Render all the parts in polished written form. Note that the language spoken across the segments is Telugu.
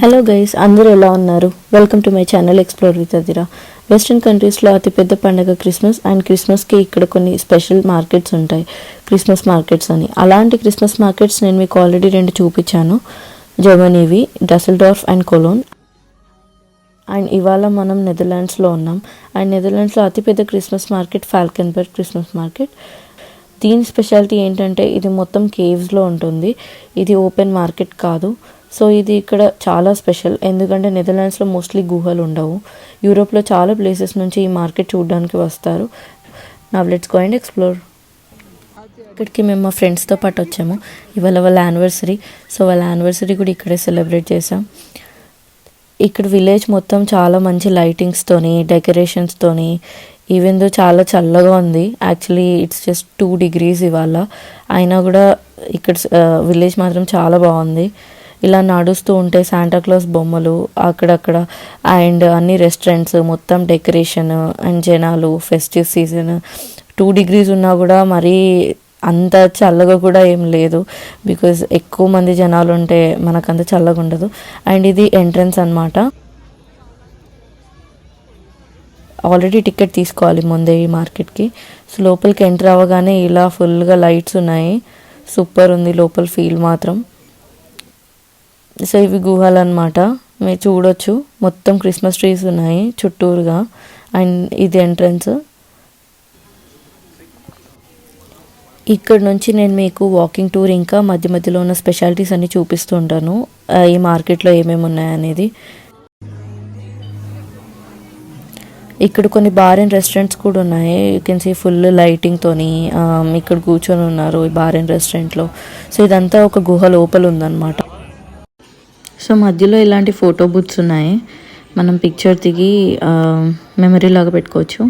హలో గైస్, అందరూ ఎలా ఉన్నారు? Welcome to my channel explore with అదిరా. వెస్ట్రన్ కంట్రీస్లో అతిపెద్ద పండుగ క్రిస్మస్. అండ్ క్రిస్మస్కి ఇక్కడ కొన్ని స్పెషల్ మార్కెట్స్ ఉంటాయి, క్రిస్మస్ మార్కెట్స్ అని. అలాంటి క్రిస్మస్ మార్కెట్స్ నేను మీకు ఆల్రెడీ 2 చూపించాను, జర్మనీవి, డసెల్డార్ఫ్ అండ్ కొలోన్. అండ్ ఇవాళ మనం నెదర్లాండ్స్లో ఉన్నాం. అండ్ నెదర్లాండ్స్లో అతిపెద్ద క్రిస్మస్ మార్కెట్ ఫాల్కెన్బర్గ్ క్రిస్మస్ మార్కెట్. దీని స్పెషాలిటీ ఏంటంటే ఇది మొత్తం కేవ్స్లో ఉంటుంది, ఇది ఓపెన్ మార్కెట్ కాదు. సో ఇది ఇక్కడ చాలా స్పెషల్, ఎందుకంటే నెదర్లాండ్స్లో మోస్ట్లీ గుహలు ఉండవు. యూరోప్లో చాలా ప్లేసెస్ నుంచి ఈ మార్కెట్ చూడడానికి వస్తారు. Now let's go and explore. ఇక్కడికి మేము మా ఫ్రెండ్స్తో పాటు వచ్చాము. ఇవాళ వాళ్ళ యానివర్సరీ, సో వాళ్ళ యానివర్సరీ కూడా ఇక్కడే సెలబ్రేట్ చేసాం. ఇక్కడ విలేజ్ మొత్తం చాలా మంచి లైటింగ్స్తోని, డెకరేషన్స్తోని, ఈవెన్ దో చాలా చల్లగా ఉంది. యాక్చువల్లీ ఇట్స్ జస్ట్ 2 degrees ఇవాళ, అయినా కూడా ఇక్కడ విలేజ్ మాత్రం చాలా బాగుంది. ఇలా నడుస్తూ ఉంటే శాంటాక్లాస్ బొమ్మలు అక్కడక్కడ, అండ్ అన్ని రెస్టారెంట్స్, మొత్తం డెకరేషన్ అండ్ జనాలు. ఫెస్టివ్ సీజన్ 2 degrees ఉన్నా కూడా మరీ అంత చల్లగా కూడా ఏం లేదు, బికాజ్ ఎక్కువ మంది జనాలు ఉంటే మనకంత చల్లగా ఉండదు. అండ్ ఇది ఎంట్రన్స్ అన్నమాట. ఆల్రెడీ టికెట్ తీసుకోవాలి ముందే ఈ మార్కెట్కి. సో లోపలికి ఎంటర్ అవ్వగానే ఇలా ఫుల్గా లైట్స్ ఉన్నాయి, సూపర్ ఉంది లోపల ఫీల్ మాత్రం. సో ఇవి గుహలు అన్నమాట, మీరు చూడొచ్చు. మొత్తం క్రిస్మస్ ట్రీస్ ఉన్నాయి చుట్టూరుగా. అండ్ ఇది ఎంట్రన్స్. ఇక్కడ నుంచి నేను మీకు వాకింగ్ టూర్ ఇంకా మధ్య మధ్యలో ఉన్న స్పెషాలిటీస్ అన్నీ చూపిస్తూ ఉంటాను, ఈ మార్కెట్లో ఏమేమి ఉన్నాయనేది. ఇక్కడ కొన్ని బార్ అండ్ రెస్టారెంట్స్ కూడా ఉన్నాయి. యూ కెన్ సీ ఫుల్ లైటింగ్తోని ఇక్కడ కూర్చొని ఉన్నారు ఈ బార్ అండ్ రెస్టారెంట్లో. సో ఇదంతా ఒక గుహ లోపల ఉందన్నమాట. సో మధ్యలో ఇలాంటి ఫోటో బూత్స్ ఉన్నాయి, మనం పిక్చర్ దిగి మెమరీ లాగా పెట్టుకోవచ్చు.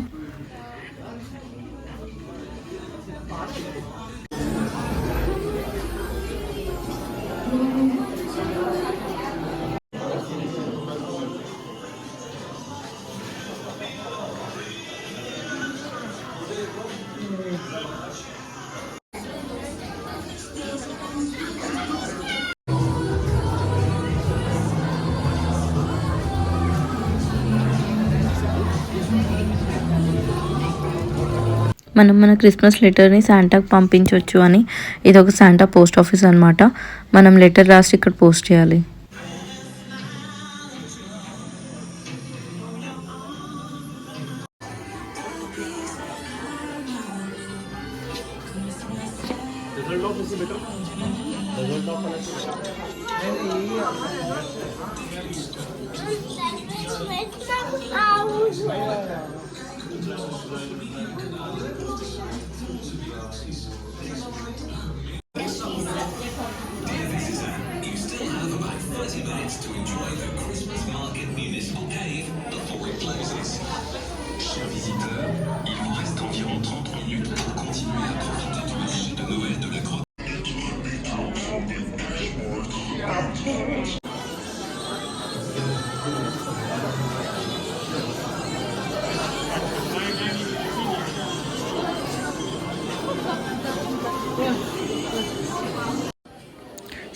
మనం మన క్రిస్మస్ లెటర్ని శాంటాకి పంపించవచ్చు అని. ఇది ఒక శాంటా పోస్ట్ ఆఫీస్ అనమాట. మనం లెటర్ రాసి ఇక్కడ పోస్ట్ చేయాలి.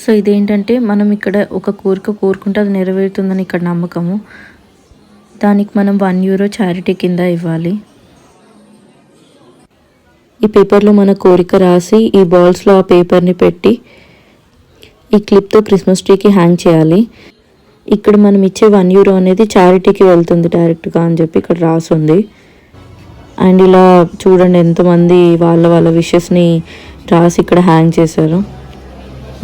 సో ఇదేంటంటే మనం ఇక్కడ ఒక కోరిక కోరుకుంటే అది నెరవేరుతుందని ఇక్కడ నమ్మకము. దానికి మనం €1 చారిటీ కింద ఇవ్వాలి. ఈ పేపర్లో మన కోరిక రాసి ఈ బాల్స్లో ఆ పేపర్ని పెట్టి ఈ క్లిప్తో క్రిస్మస్ ట్రీకి హ్యాంగ్ చేయాలి. ఇక్కడ మనం ఇచ్చే €1 అనేది చారిటీకి వెళ్తుంది డైరెక్ట్గా అని చెప్పి ఇక్కడ రాసుంది. అండ్ ఇలా చూడండి ఎంతమంది వాళ్ళ విషెస్ని రాసి ఇక్కడ హ్యాంగ్ చేశారు.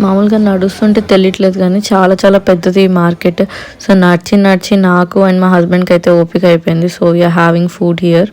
మామూలుగా నడుస్తుంటే తెలియట్లేదు కానీ చాలా చాలా పెద్దది ఈ మార్కెట్. సో నడిచి నాకు అండ్ మా హస్బెండ్కి అయితే ఓపిక అయిపోయింది. So we are having food here.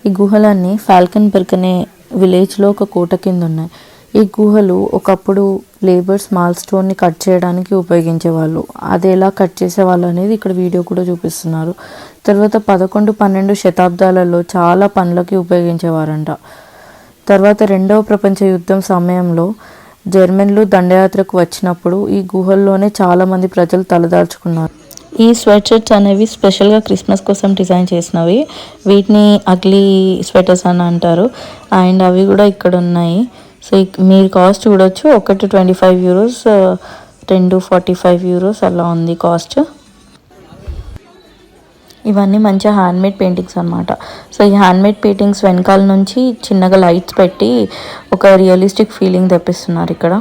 ఈ గుహలన్నీ ఫాల్కెన్బర్గ్ అనే విలేజ్లో ఒక కోట కింద ఉన్నాయి. ఈ గుహలు ఒకప్పుడు లేబర్స్ మాల్ స్టోన్ని కట్ చేయడానికి ఉపయోగించేవాళ్ళు. అది ఎలా కట్ చేసేవాళ్ళు అనేది ఇక్కడ వీడియో కూడా చూపిస్తున్నారు. తర్వాత 11-12 శతాబ్దాలలో చాలా పనులకి ఉపయోగించేవారంట. తర్వాత 2వ ప్రపంచ యుద్ధం సమయంలో జర్మన్లు దండయాత్రకు వచ్చినప్పుడు ఈ గుహల్లోనే చాలామంది ప్రజలు తలదాల్చుకున్నారు. ఈ స్వెట్ షర్ట్స్ అనేవి స్పెషల్గా క్రిస్మస్ కోసం డిజైన్ చేసినవి. వీటిని అగ్లీ స్వెటర్స్ అని అంటారు. అండ్ అవి కూడా ఇక్కడ ఉన్నాయి. సో మీరు కాస్ట్ చూడొచ్చు. ఒకటి 25 యూరోస్, 2 45 యూరోస్ అలా ఉంది కాస్ట్. ఇవన్నీ మంచిగా హ్యాండ్మేడ్ పెయింటింగ్స్ అనమాట. సో ఈ హ్యాండ్మేడ్ పెయింటింగ్స్ వెనకాల నుంచి చిన్నగా లైట్స్ పెట్టి ఒక రియలిస్టిక్ ఫీలింగ్ తెప్పిస్తున్నారు ఇక్కడ.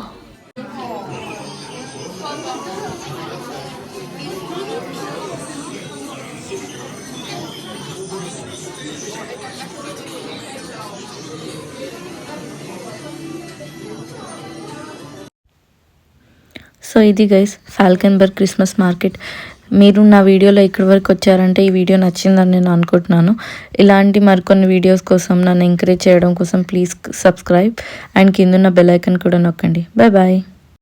సో ఇది గైస్ ఫాల్కెన్బర్గ్ క్రిస్మస్ మార్కెట్. మీరు నా వీడియోలో ఇక్కడి వరకు వచ్చారంటే ఈ వీడియో నచ్చిందని నేను అనుకుంటున్నాను. ఇలాంటి మరికొన్ని వీడియోస్ కోసం నన్ను ఎంకరేజ్ చేయడం కోసం ప్లీజ్ సబ్స్క్రైబ్ అండ్ కిందున్న బెల్ ఐకాన్ కూడా నొక్కండి. Bye bye.